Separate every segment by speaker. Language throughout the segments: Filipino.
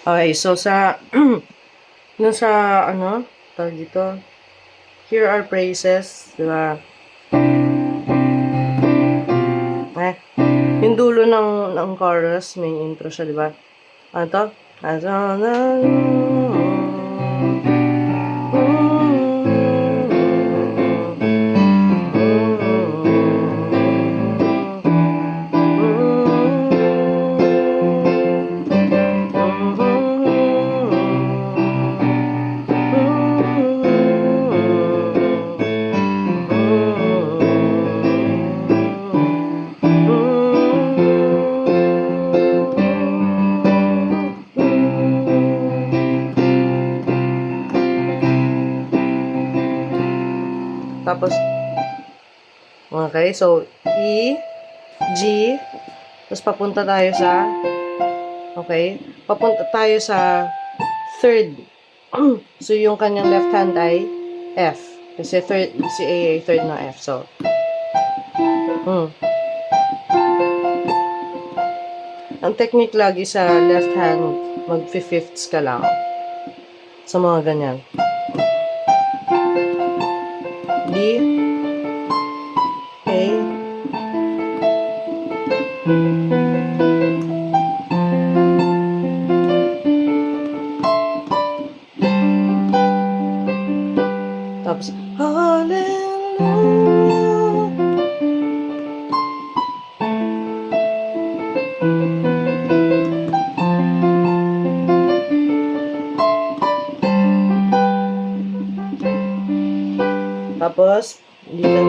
Speaker 1: Okay, so sa, dun sa, ano, tawag dito, here are praises, di ba? Eh, yung dulo ng chorus, may intro siya, di ba? Ano to? Tapos, okay, so, E, G, tapos papunta tayo sa, okay, papunta tayo sa third. So, yung kanyang left hand ay F. Kasi third, si A ay third na F. So, ang technique lagi sa left hand, mag-fifths ka lang. Sa mga ganyan. D, A, tapos, Hallelujah. Tapos, dito,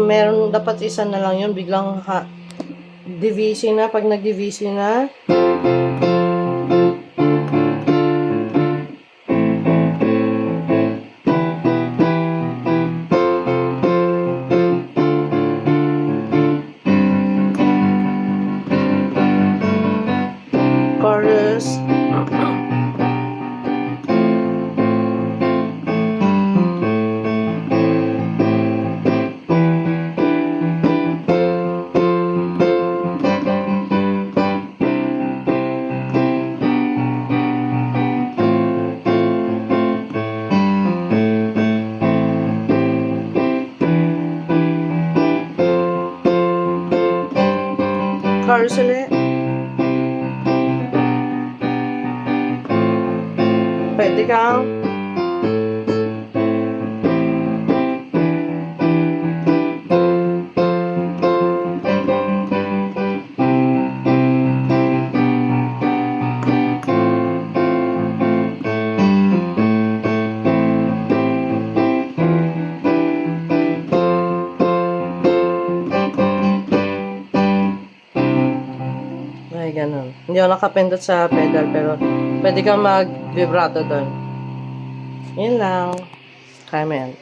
Speaker 1: meron, dapat isa na lang yun, biglang divisi na, pag nag-divisi na, chorus, chorus ulit. Pwede kang ay, ganun. Hindi ako nakapindot sa pedal, pero pwede kang mag-vibrato doon. Yun lang. Kaya mo yan.